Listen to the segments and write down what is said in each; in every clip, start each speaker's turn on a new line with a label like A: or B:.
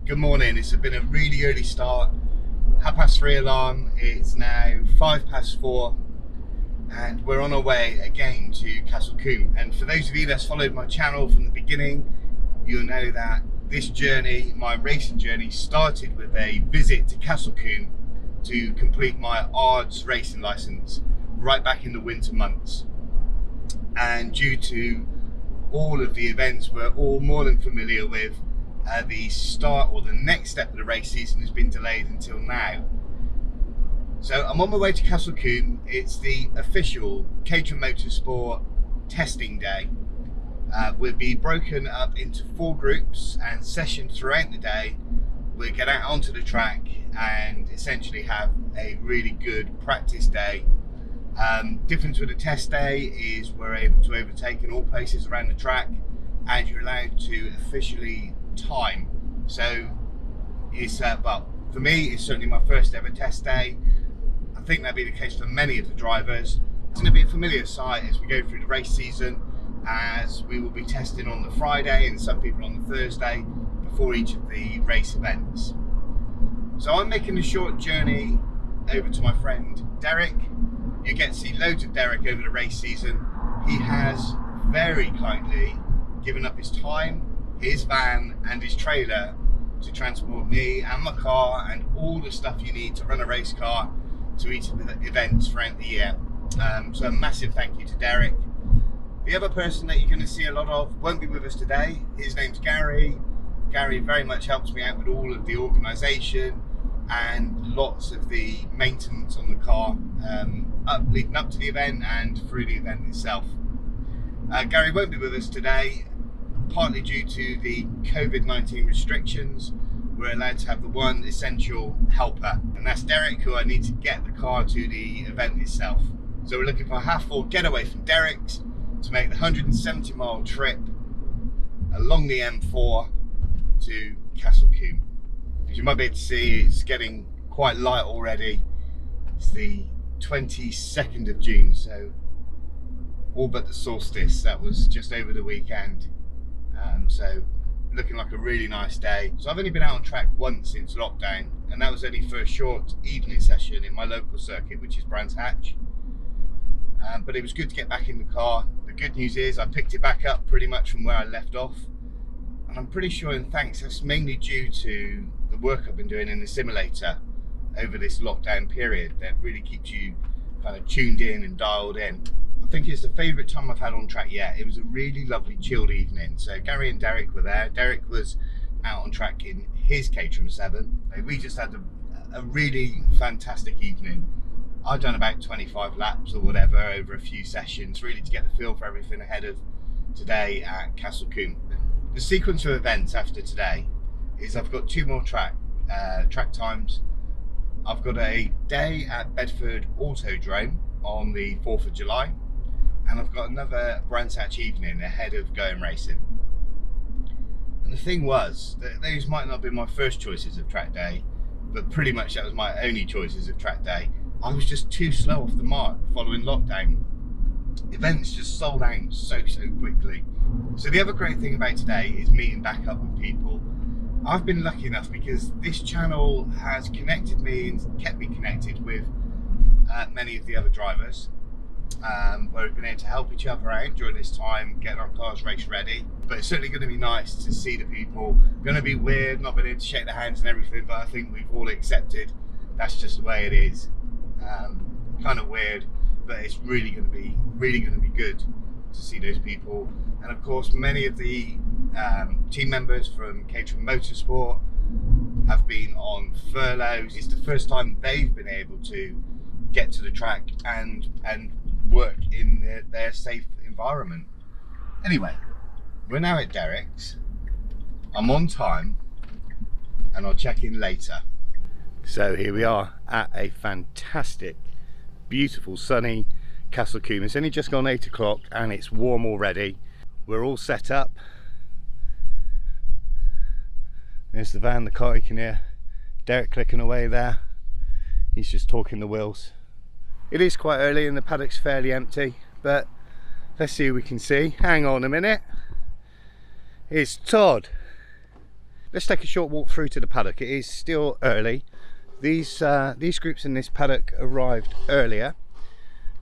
A: Good morning. It's been a really early start. 3:30 alarm. It's now 4:05, and we're on our way again to Castle Combe. And for those of you that's followed my channel from the beginning, you'll know that this journey, my racing journey, started with a visit to Castle Combe to complete my ARDS racing license right back in the winter months. And due to all of the events we're all more than familiar with, the start or the next step of the race season has been delayed until now. So I'm on my way to Castle Combe. It's the official Caterham Motorsport testing day. We'll be broken up into 4 groups and sessions throughout the day. We'll get out onto the track and essentially have a really good practice day. Difference with a test day is we're able to overtake in all places around the track, and you're allowed to officially time. So it's well, for me, it's certainly my first ever test day. I think that'll be the case for many of the drivers. It's going to be a familiar sight as we go through the race season, as we will be testing on the Friday and some people on the Thursday before each of the race events. So I'm making a short journey over to my friend Derek. You get to see loads of Derek over the race season. He has very kindly given up his time, his van and his trailer to transport me and my car and all the stuff you need to run a race car to each of the events throughout the year. So a massive thank you to Derek. The other person that you're going to see a lot of won't be with us today. His name's Gary. Gary very much helps me out with all of the organisation and lots of the maintenance on the car leading up to the event and through the event itself. Gary won't be with us today, partly due to the COVID-19 restrictions. We're allowed to have the one essential helper, and that's Derek, who I need to get the car to the event itself. So we're looking for a half-full getaway from Derek's to make the 170-mile trip along the M4 to Castle Combe. As you might be able to see, it's getting quite light already. It's the 22nd of June, so all but the solstice. That was just over the weekend. So looking like a really nice day. So I've only been out on track once since lockdown, and that was only for a short evening session in my local circuit, which is Brands Hatch. But it was good to get back in the car. The good news is I picked it back up pretty much from where I left off, and I'm pretty sure, and thanks, that's mainly due to the work I've been doing in the simulator over this lockdown period that really keeps you kind of tuned in and dialed in. I think it's the favourite time I've had on track yet. It was a really lovely chilled evening. So Gary and Derek were there. Derek was out on track in his Caterham 7. We just had a really fantastic evening. I've done about 25 laps or whatever over a few sessions, really to get the feel for everything ahead of today at Castle Combe. The sequence of events after today is I've got 2 more track times. I've got a day at Bedford Autodrome on the 4th of July. And I've got another Brands Hatch evening ahead of going racing. And the thing was that those might not be my first choices of track day, but pretty much that was my only choices of track day. I was just too slow off the mark following lockdown. Events just sold out so quickly. So the other great thing about today is meeting back up with people. I've been lucky enough because this channel has connected me and kept me connected with many of the other drivers. Where we've been able to help each other out during this time, getting our cars race ready. But it's certainly going to be nice to see the people. Going to be weird, not being able to shake their hands and everything, but I think we've all accepted that's just the way it is. Kind of weird, but it's really going to be good to see those people. And of course, many of the team members from Caterham Motorsport have been on furloughs. It's the first time they've been able to get to the track and work in their safe environment. Anyway, we're now at Derek's. I'm on time and I'll check in later. So here we are at a fantastic, beautiful, sunny Castle Combe. It's only just gone 8 o'clock and it's warm already. We're all set up. There's the van, the car, you can hear Derek clicking away there. He's just talking the wheels. It is quite early and the paddock's fairly empty, but let's see what we can see. Hang on a minute. It's Todd. Let's take a short walk through to the paddock. It is still early. These groups in this paddock arrived earlier,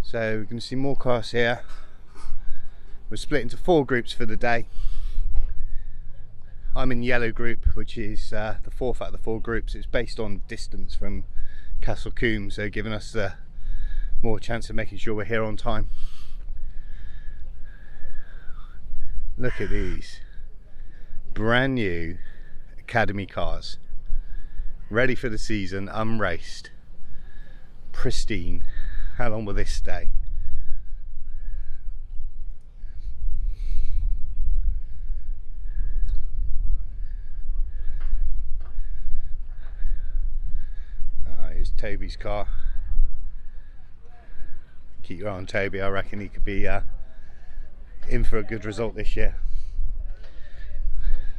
A: so we're going to see more cars here. We're split into 4 groups for the day. I'm in yellow group, which is the 4th out of the 4 groups. It's based on distance from Castle Combe, so giving us more chance of making sure we're here on time. Look at these brand new Academy cars, ready for the season, unraced, pristine. How long will this stay? Here's Toby's car. Keep your eye on Toby. I reckon he could be in for a good result this year.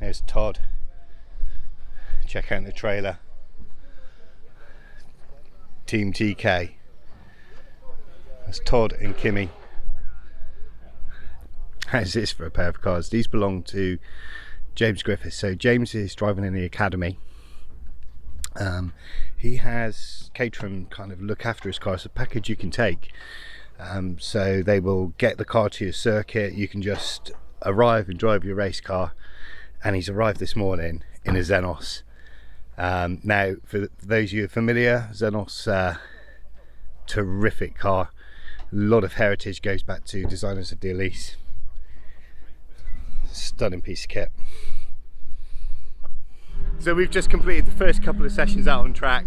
A: There's Todd. Check out the trailer. Team TK. That's Todd and Kimmy. How's this for a pair of cars? These belong to James Griffiths. So James is driving in the Academy. He has Caterham kind of look after his car. It's a package you can take. So they will get the car to your circuit. You can just arrive and drive your race car. And he's arrived this morning in a Xenos. Now, for those of you familiar, Xenos, terrific car. A lot of heritage goes back to designers of the Elise. Stunning piece of kit. So we've just completed the first couple of sessions out on track.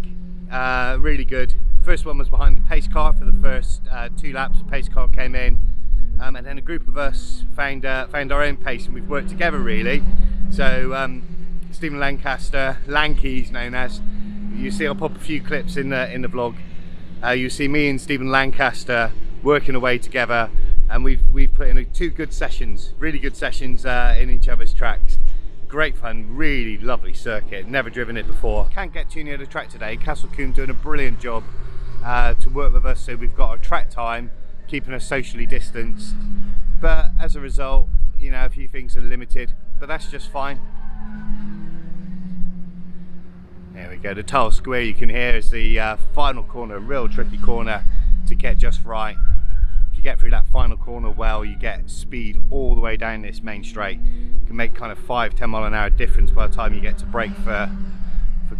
A: Really good. First one was behind the pace car for the first 2 laps. The pace car came in, and then a group of us found our own pace, and we've worked together really. So Stephen Lancaster, Lanky he's known as. You see, I'll pop a few clips in the vlog. You see me and Stephen Lancaster working away together, and we've put in 2 good sessions, really good sessions in each other's tracks. Great fun, really lovely circuit, never driven it before. Can't get too near the track today. Castle Combe doing a brilliant job to work with us, so we've got our track time, keeping us socially distanced. But as a result, you know, a few things are limited, but that's just fine. There we go, the tile square you can hear is the final corner, a real tricky corner to get just right. If you get through that final corner well, you get speed all the way down this main straight. You can make kind of 5-10 mile an hour difference by the time you get to brake for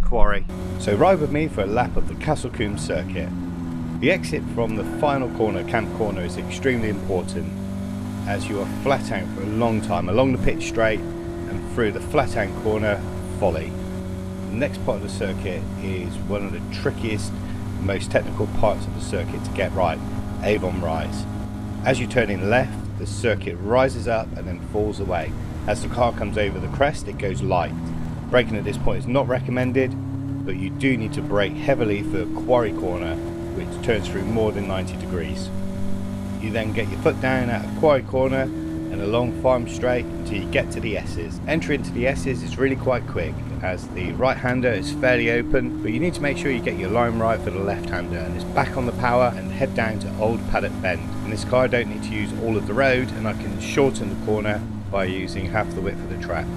A: quarry. So ride with me for a lap of the Castle Combe circuit. The exit from the final corner, camp corner, is extremely important, as you are flat out for a long time along the pitch straight and through the flat out corner folly. The next part of the circuit is one of the trickiest, most technical parts of the circuit to get right, Avon Rise. As you turn in left, the circuit rises up and then falls away. As the car comes over the crest, it goes light. Braking at this point is not recommended, but you do need to brake heavily for quarry corner, which turns through more than 90 degrees. You then get your foot down at a quarry corner and along farm straight until you get to the S's. Entry into the S's is really quite quick, as the right hander is fairly open, but you need to make sure you get your line right for the left hander, and it's back on the power and head down to Old Paddock Bend. In this car I don't need to use all of the road, and I can shorten the corner by using half the width of the track.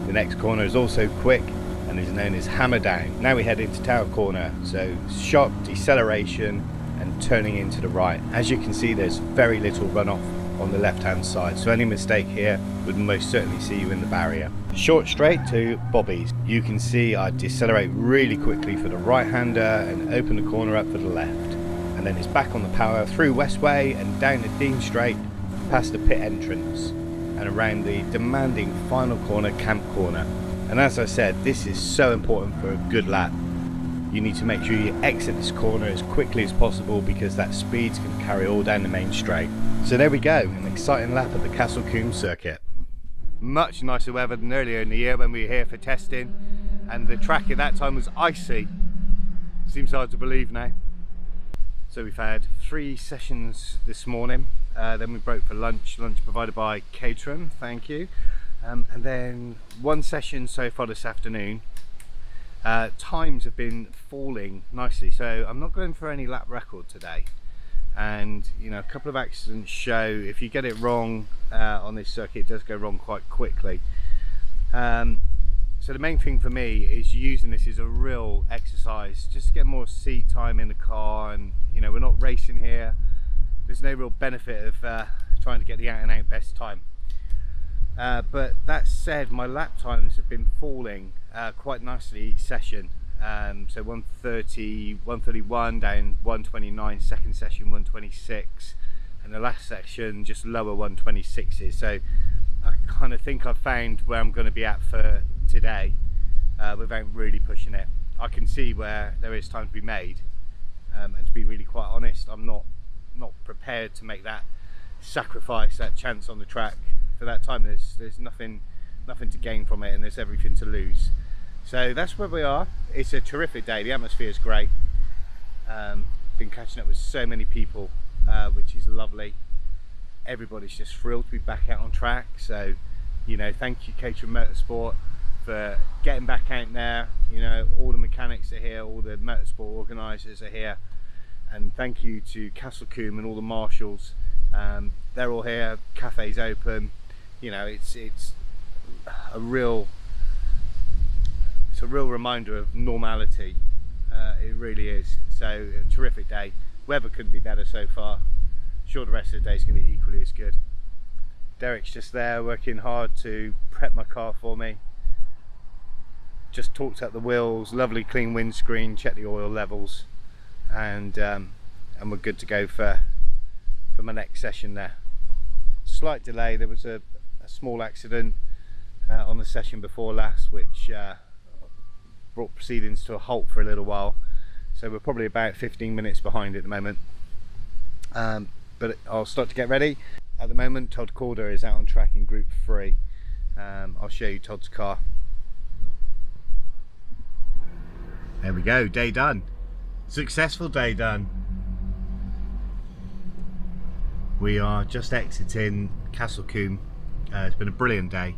A: The next corner is also quick and is known as Hammer Down. Now we head into Tower Corner, so sharp deceleration and turning into the right. As you can see, there's very little runoff on the left hand side, so any mistake here would most certainly see you in the barrier. Short straight to Bobby's. You can see I decelerate really quickly for the right hander and open the corner up for the left, and then it's back on the power through Westway and down the Dean Straight past the pit entrance and around the demanding final corner, camp corner. And as I said, this is so important for a good lap. You need to make sure you exit this corner as quickly as possible, because that speed's going to carry all down the main straight. So there we go, an exciting lap at the Castle Combe circuit. Much nicer weather than earlier in the year when we were here for testing, and the track at that time was icy. Seems hard to believe now. So we've had 3 sessions this morning, then we broke for lunch provided by Caterham, thank you, and then 1 session so far this afternoon. Times have been falling nicely, so I'm not going for any lap record today. And you know, a couple of accidents show if you get it wrong on this circuit, it does go wrong quite quickly. So the main thing for me is using this as a real exercise, just to get more seat time in the car. And you know, we're not racing here. There's no real benefit of trying to get the out and out best time. But that said, my lap times have been falling quite nicely each session. So 130, 131 down 129, second session 126, and the last section just lower 126s. So I kind of think I've found where I'm going to be at for today without really pushing it. I can see where there is time to be made, and to be really quite honest, I'm not prepared to make that sacrifice, that chance on the track for that time. There's nothing to gain from it, and there's everything to lose. So that's where we are. It's a terrific day. The atmosphere is great. Been catching up with so many people, which is lovely. Everybody's just thrilled to be back out on track. So, you know, thank you Caterham Motorsport for getting back out there. You know, all the mechanics are here, all the motorsport organisers are here, and thank you to Castle Combe and all the marshals. They're all here. Cafe's open. You know, it's a real reminder of normality. It really is. So a terrific day. Weather couldn't be better so far. Sure, the rest of the day is going to be equally as good. Derek's just there working hard to prep my car for me. Just torqued up the wheels, lovely clean windscreen, check the oil levels, and we're good to go for my next session there. Slight delay. There was a small accident on the session before last, which brought proceedings to a halt for a little while, so we're probably about 15 minutes behind at the moment, but I'll start to get ready. At the moment Todd Calder is out on track in Group 3. I'll show you Todd's car. There we go, day done. Successful day done. We are just exiting Castle Combe. It's been a brilliant day.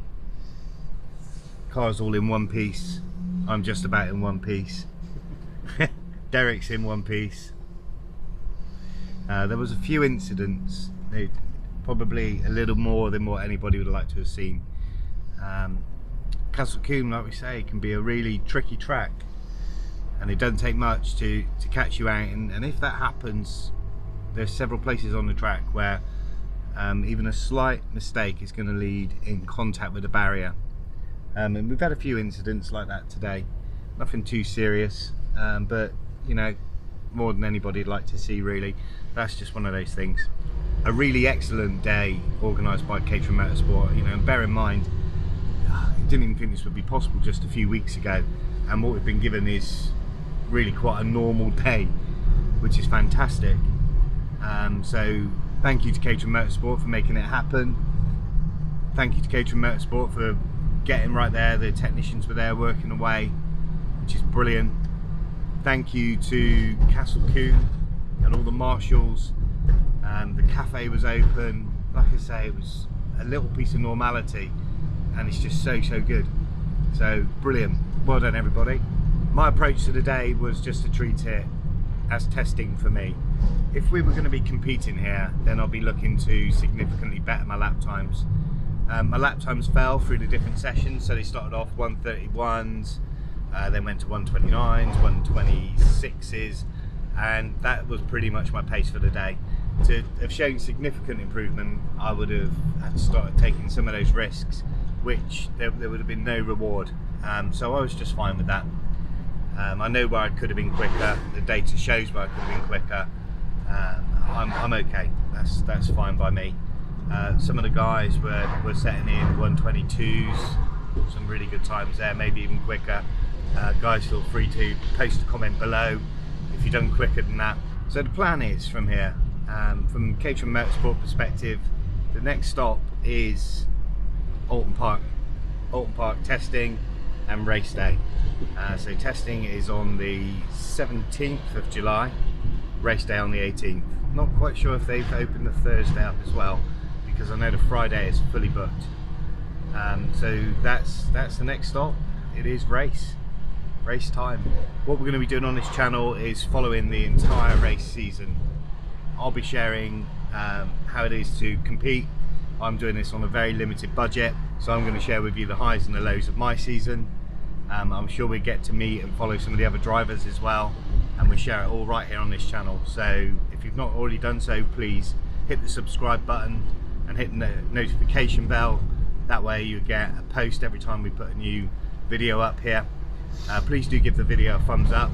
A: Car's all in one piece. I'm just about in one piece. Derek's in one piece. There was a few incidents, probably a little more than what anybody would like to have seen. Castle Combe, like we say, can be a really tricky track, and it doesn't take much to catch you out, and if that happens, there's several places on the track where even a slight mistake is going to lead in contact with a barrier. And we've had a few incidents like that today. Nothing too serious, but you know, more than anybody'd like to see really. That's just one of those things. A really excellent day organised by Caterham Motorsport. You know, and bear in mind, I didn't even think this would be possible just a few weeks ago, and what we've been given is really quite a normal day, which is fantastic. So thank you to Caterham Motorsport for making it happen. Thank you to Caterham Motorsport for getting right there. The technicians were there working away, which is brilliant. Thank you to Castle Combe and all the marshals. The cafe was open. Like I say, it was a little piece of normality, and it's just so good. So brilliant. Well done everybody. My approach to the day was just to treat it as testing for me. If we were going to be competing here, then I'll be looking to significantly better my lap times. My lap times fell through the different sessions, so they started off 131s, then went to 129s, 126s, and that was pretty much my pace for the day. To have shown significant improvement, I would have had to start taking some of those risks, which there would have been no reward. So I was just fine with that. I know where I could have been quicker. The data shows where I could have been quicker. I'm okay. That's fine by me. Some of the guys were setting in 122s, some really good times there, maybe even quicker. Guys, feel free to post a comment below if you've done quicker than that. So the plan is from here, from Caterham Motorsport perspective, the next stop is Oldland Park testing and race day. So testing is on the 17th of July, race day on the 18th. Not quite sure if they've opened the Thursday up as well, because I know the Friday is fully booked. So that's the next stop. It is race time. What we're going to be doing on this channel is following the entire race season. I'll be sharing how it is to compete. I'm doing this on a very limited budget, so I'm going to share with you the highs and the lows of my season. I'm sure we get to meet and follow some of the other drivers as well, and we share it all right here on this channel. So if you've not already done so, please hit the subscribe button and hit the notification bell. That way you get a post every time we put a new video up here. Please do give the video a thumbs up.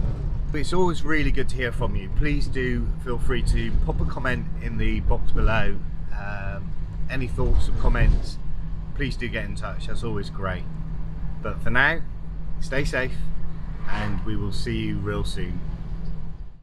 A: It's always really good to hear from you. Please do feel free to pop a comment in the box below. Any thoughts or comments, please do get in touch. That's always great. But for now, stay safe and we will see you real soon.